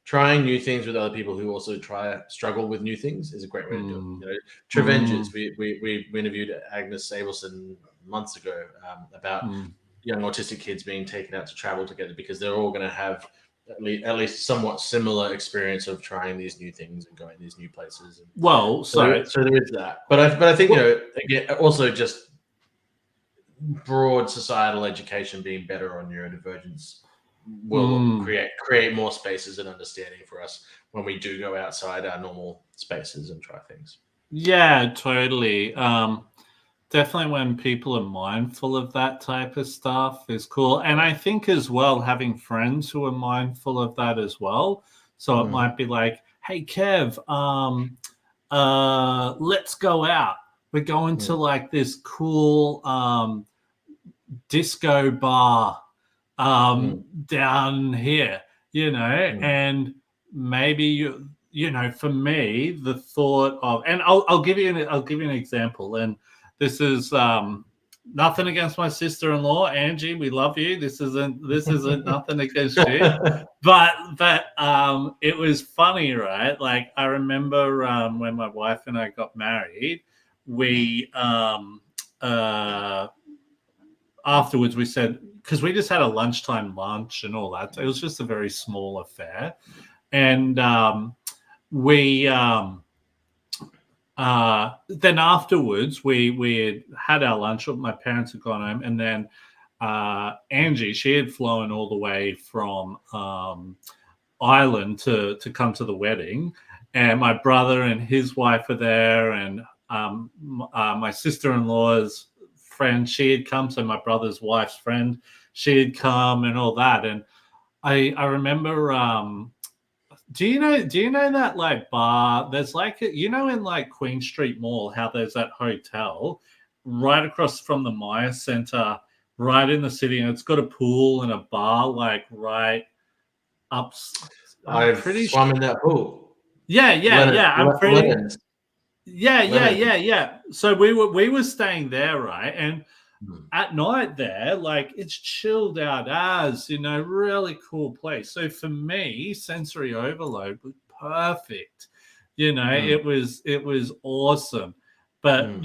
trying new things with other people who also struggle with new things is a great way to do it. Trevenges, we interviewed Agnes Sabelson months ago about young autistic kids being taken out to travel together because they're all going to have at least somewhat similar experience of trying these new things and going to these new places. So there is that. But I think, again, also just broad societal education being better on neurodivergence will create more spaces and understanding for us when we do go outside our normal spaces and try things. Yeah, totally. Definitely when people are mindful of that type of stuff is cool. And I think as well, having friends who are mindful of that as well. So it might be like, hey, Kev, let's go out. We're going to like this cool disco bar down here, and maybe for me, the thought of, and I'll give you an example, and this is nothing against my sister-in-law Angie. We love you. This isn't nothing against you, but it was funny, right? Like, I remember when my wife and I got married, we afterwards we said, because we just had a lunchtime lunch and all that. It was just a very small affair, and we then afterwards we had our lunch. My parents had gone home, and then Angie, she had flown all the way from Ireland to come to the wedding, and my brother and his wife were there, and my sister-in-law's friend, she had come, so my brother's wife's friend, she had come, and all that. And I remember do you know that like bar? There's like in like Queen Street Mall, how there's that hotel right across from the Maya Center, right in the city, and it's got a pool and a bar like right up. I'm I've pretty swum in that pool. Yeah. I'm pretty. Lemons. Yeah. So we were staying there, right? And Hmm. at night there, like, it's chilled out as, really cool place. So for me, sensory overload was perfect. It was awesome. But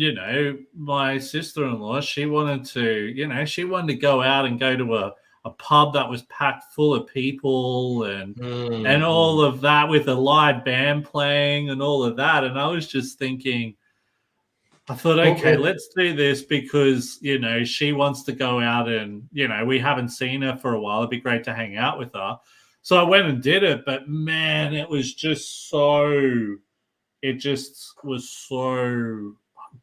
my sister-in-law, she wanted to go out and go to a pub that was packed full of people and all of that, with a live band playing and all of that. And I was just thinking, I thought, okay, let's do this because, she wants to go out and, we haven't seen her for a while. It'd be great to hang out with her. So I went and did it. But man, it was just so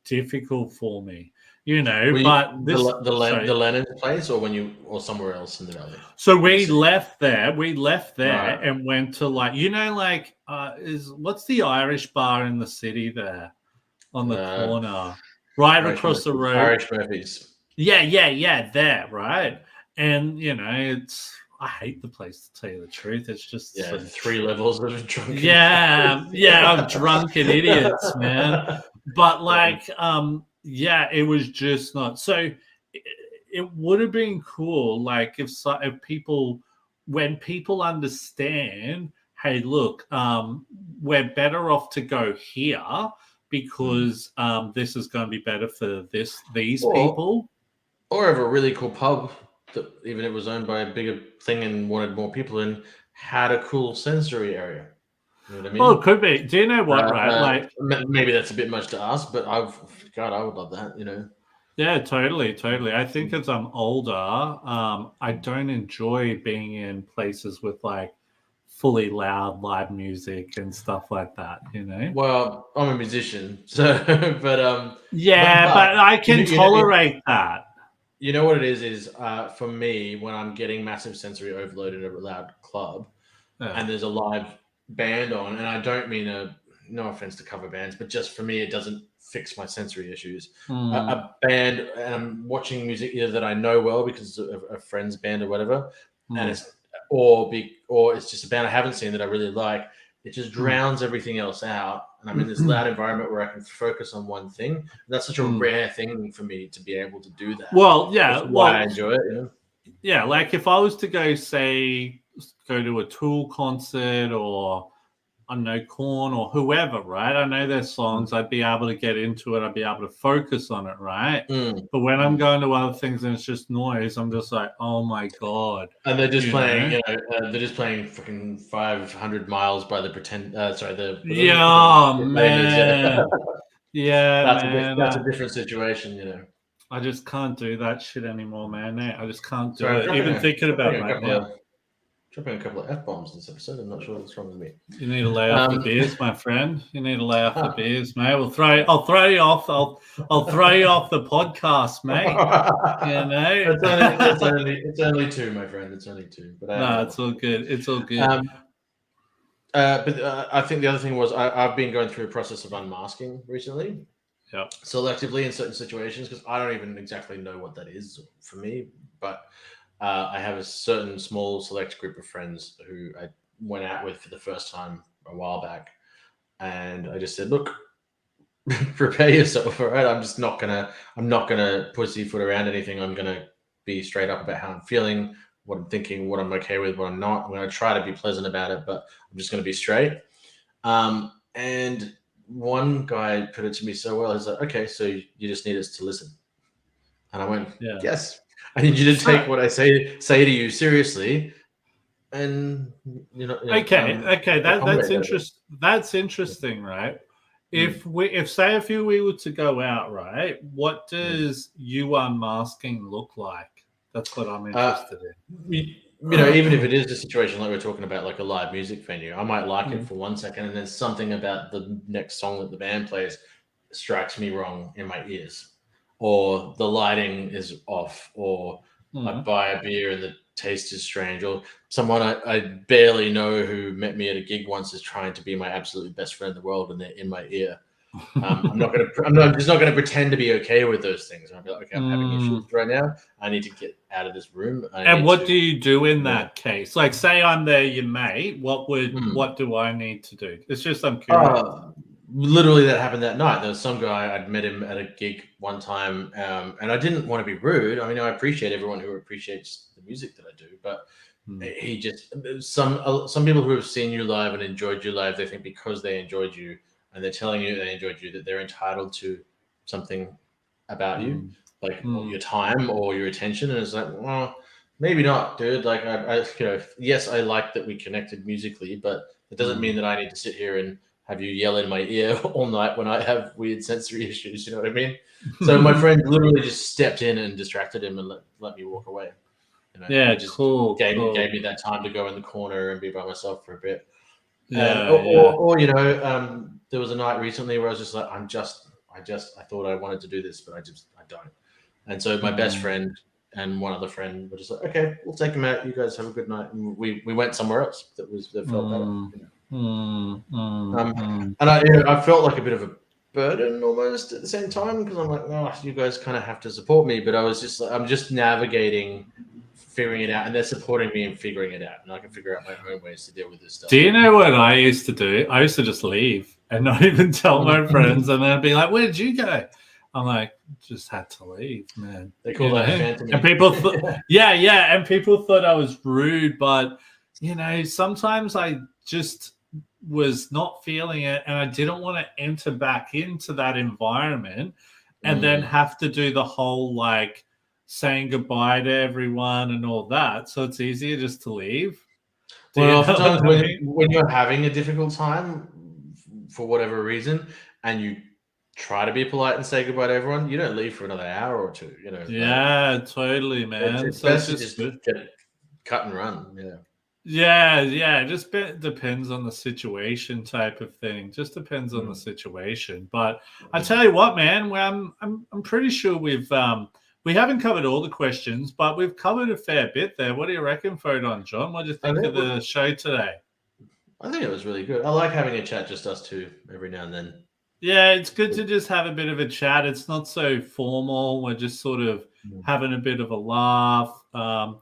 difficult for me, but this, the Lennon place, or somewhere else in the valley. So we left there Right. and went to what's the Irish bar in the city there? On the corner, right across the road. Irish Murphys. Yeah, there, right? And I hate the place, to tell you the truth. It's just 3 levels of drunken. I'm drunken idiots, man. But it was just not. So it would have been cool, like if people, when people understand, hey, look, we're better off to go here because this is going to be better for these people. Or have a really cool pub that, even if it was owned by a bigger thing and wanted more people in, had a cool sensory area. You know what I mean? Well, it could be. Do you know what, right? Like, maybe that's a bit much to ask, but I would love that, Yeah, totally. I think as I'm older, I don't enjoy being in places with like fully loud live music and stuff like that, Well, I'm a musician, so but but I can tolerate that. You know what it is for me, when I'm getting massive sensory overload in a loud club, and there's a live band on, and I don't mean no offense to cover bands, but just for me, it doesn't fix my sensory issues. A band, and I'm watching music either that I know well because of a friend's band or whatever, and it's or it's just a band I haven't seen that I really like. It just drowns everything else out, and I'm in this loud environment where I can focus on one thing. And that's such a rare thing for me to be able to do that. Well, yeah, that's why I enjoy it. Yeah, like if I was to go to a Tool concert or I don't know, Korn or whoever, right? I know their songs. I'd be able to get into it. I'd be able to focus on it, right? But when I'm going to other things and it's just noise, I'm just like, oh my god! And they're just playing, they're just playing freaking 500 miles by the pretend. Man. That's a different situation, I just can't do that shit anymore, man. I just can't do it. Even thinking about it right now. Dropping a couple of F-bombs this episode. I'm not sure what's wrong with me. You need to lay off the beers, my friend. You need to lay off the beers, mate. I'll throw you off. I'll throw you off the podcast, mate. It's only 2, my friend. It's only 2. But no, it's all good. It's all good. But I think the other thing was I've been going through a process of unmasking recently. Yeah. Selectively in certain situations, because I don't even exactly know what that is for me, but I have a certain small select group of friends who I went out with for the first time a while back, and I just said, "Look, prepare yourself, all right? I'm not gonna pussyfoot around anything. I'm gonna be straight up about how I'm feeling, what I'm thinking, what I'm okay with, what I'm not. I'm gonna try to be pleasant about it, but I'm just gonna be straight." And one guy put it to me so well. He's like, "Okay, so you just need us to listen." And I went, Yeah. "Yes, I need you to So, take what I say to you seriously, and okay, that's accommodate that a bit." That's interesting, right? Mm, If say if we were to go out, right, what mm. does you unmasking look like? That's what I'm Uh, interested Even if in. it is a situation like we're talking about, like a live music venue, I might like it Mm, for 1 second, and then something about the next song that the band plays strikes me wrong in my ears, or the lighting is off, or I mm. buy a beer and the taste is strange, or someone I barely know who met me at a gig once is trying to be my absolutely best friend in the world, and they're in my ear. I'm just not gonna pretend to be okay with those things. I'll be like, okay, I'm having issues Mm. right now. I need to get out of this room. I And need what do to, you do in yeah. that case? Like, say I'm there, your mate. Hmm. What do I need to do? It's just I'm curious. Uh, Literally, that happened that night. There was some guy, I'd met him at a gig one time, and I didn't want to be rude. I mean, I appreciate everyone who appreciates the music that I do, but Mm. he just some people who have seen you live and enjoyed you live, they think because they enjoyed you and they're telling you they enjoyed you that they're entitled to something about you, Mm. like Mm. your time or your attention. And it's like, well, maybe not, dude. Like, yes, I like that we connected musically, but it doesn't mean Mm. that I need to sit here and have you yell in my ear all night when I have weird sensory issues. You know what I mean? So my friend literally just stepped in and distracted him and let me walk away. He Yeah, just cool, gave cool. me that time to go in the corner and be by myself for a bit. And Yeah, yeah. there was a night recently where I was just like, I thought I wanted to do this, but I don't. And so my best Mm. friend and one other friend were just like, okay, we'll take him out. You guys have a good night, and we went somewhere else that felt better. Mm. Mm. Um, Mm. and I felt like a bit of a burden almost at the same time because I'm like, oh, you guys kind of have to support me, but I was just like, I'm just navigating, figuring it out, and they're supporting me in figuring it out, and I can figure out my own ways to deal with this Do stuff. you know what I used to do? I used to just leave and not even tell my friends, and then be like, "Where did you go?" I'm like, "Just had to leave, man." They call that And phantoming. people thought, yeah, yeah, and people thought I was rude, but sometimes I just was not feeling it, and I didn't want to enter back into that environment, and then Mm. have to do the whole like saying goodbye to everyone and all that. So it's easier just to leave. Do Well, you know what oftentimes I mean? when you're having a difficult time for whatever reason, and you try to be polite and say goodbye to everyone, you don't leave for another hour or two. Like Yeah, totally, man. it's So it's best to just just good. get cut and run. Yeah. Yeah, yeah. It just depends on the situation, type of thing. Just depends on the Mm. situation. But I Mm. tell you what, man. I'm pretty sure we haven't covered all the questions, but we've covered a fair bit there. What do you reckon for it on, John? What do you I think think of the show today? I think it was really good. I like having a chat just us two every now and then. Yeah, it's good to just have a bit of a chat. It's not so formal. We're just sort of Mm. having a bit of a laugh. Mm.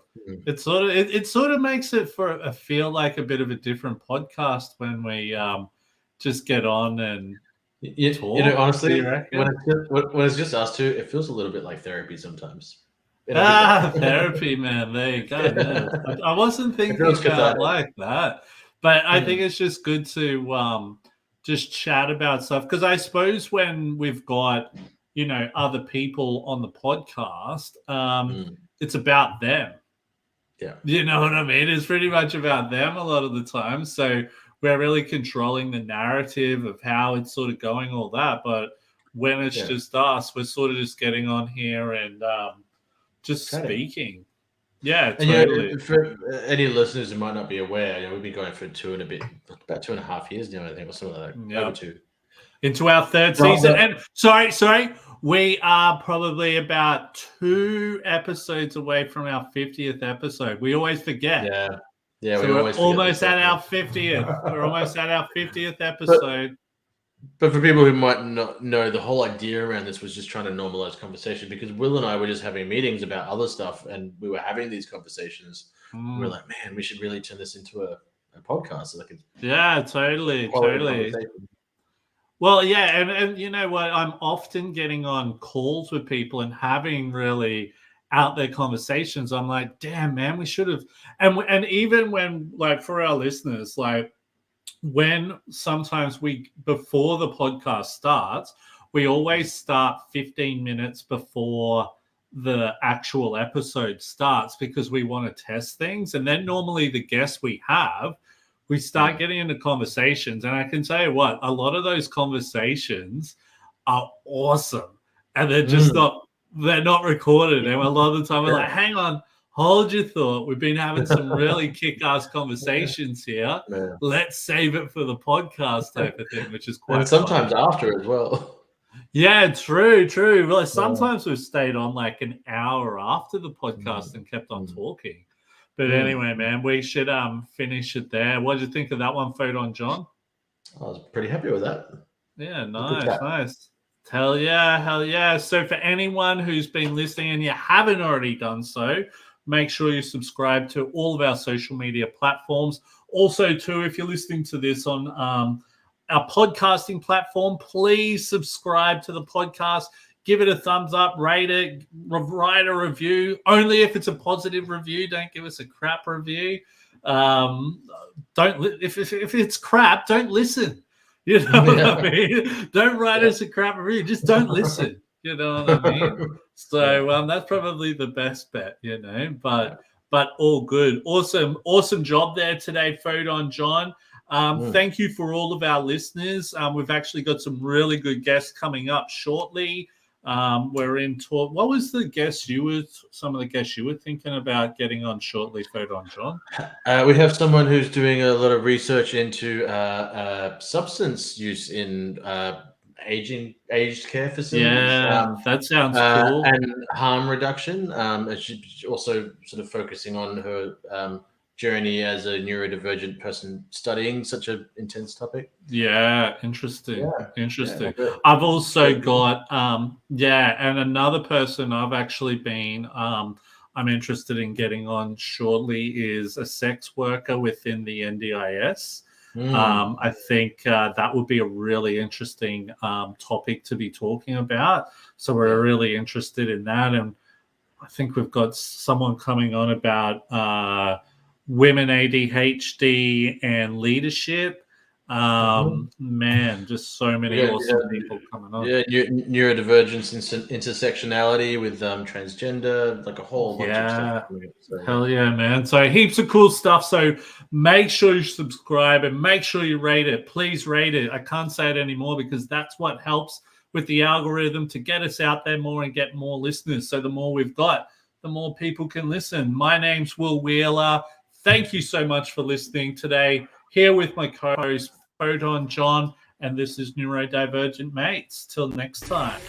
It sort of makes it for a feel like a bit of a different podcast when we just get on and talk. Do you Honestly, reckon? when it's just us two, it feels a little bit like therapy sometimes, in a good way. Ah, therapy, man. There you go. Yeah, I wasn't It thinking feels about cathartic. like that, but I think Mm. it's just good to just chat about stuff because I suppose when we've got other people on the podcast, Mm. it's about them. Yeah. You know what I mean? It's pretty much about them a lot of the time. So we're really controlling the narrative of how it's sort of going, all that. But when it's Yeah. just us, we're sort of just getting on here and just Cutting. speaking. Yeah, And totally. for any listeners who might not be aware, we've been going for about 2.5 years now, I think, or something like that, over Yeah. two. Into our third season. And sorry, we are probably about 2 episodes away from our 50th episode. We always forget. Yeah, yeah, we So we're always forget this almost stuff. at our 50th. We're almost at our 50th But episode. but for people who might not know, the whole idea around this was just trying to normalize conversation because Will and I were just having meetings about other stuff, and we were having these conversations. We were Mm. like, man, we should really turn this into podcast. Like it's Yeah, totally. quality conversation. Well, yeah, and you know what? I'm often getting on calls with people and having really out there conversations. I'm like, damn, man, we should have. And even when, like, for our listeners, like, when sometimes we, before the podcast starts, we always start 15 minutes before the actual episode starts because we want to test things. And then normally the guests we have, we start getting into conversations. And I can tell you what, a lot of those conversations are awesome. And they're not recorded. And a lot of the time we're like, hang on, hold your thought. We've been having some really kick-ass conversations here. Yeah. Let's save it for the podcast type of thing, which is quite and sometimes funny. after as well. Yeah, true. Well, sometimes we've stayed on like an hour after the podcast and kept on talking. But anyway, man, we should finish it there. What did you think of that one, Photon John? I was pretty happy with that. Yeah, nice. Hell yeah. So for anyone who's been listening and you haven't already done so, make sure you subscribe to all of our social media platforms. Also, too, if you're listening to this on our podcasting platform, please subscribe to the podcast. Give it a thumbs up, rate it, write a review. Only if it's a positive review. Don't give us a crap review. If it's crap, don't listen. You know what I mean? Don't write us a crap review. Just don't listen. You know what I mean? So that's probably the best bet, you know. But all good. Awesome job there today, Photon John. Thank you for all of our listeners. We've actually got some really good guests coming up shortly. We're in talk. What was some of the guests you were thinking about getting on shortly, Photon John? We have someone who's doing a lot of research into substance use in aged care facilities. Yeah, that sounds cool. And harm reduction. She's also sort of focusing on her journey as a neurodivergent person studying such an intense topic. Yeah, interesting. I've also got and another person I've actually been I'm interested in getting on shortly is a sex worker within the NDIS. I think that would be a really interesting topic to be talking about. So we're really interested in that, and I think we've got someone coming on about women ADHD and leadership. Man, just so many awesome people coming on. Yeah, neurodivergence, intersectionality with transgender, like a whole bunch of stuff. So, hell yeah, man. So heaps of cool stuff. So make sure you subscribe and make sure you rate it. Please rate it. I can't say it anymore because that's what helps with the algorithm to get us out there more and get more listeners. So the more we've got, the more people can listen. My name's Will Wheeler. Thank you so much for listening today. Here with my co-host, Photon John, and this is Neurodivergent Mates. Till next time.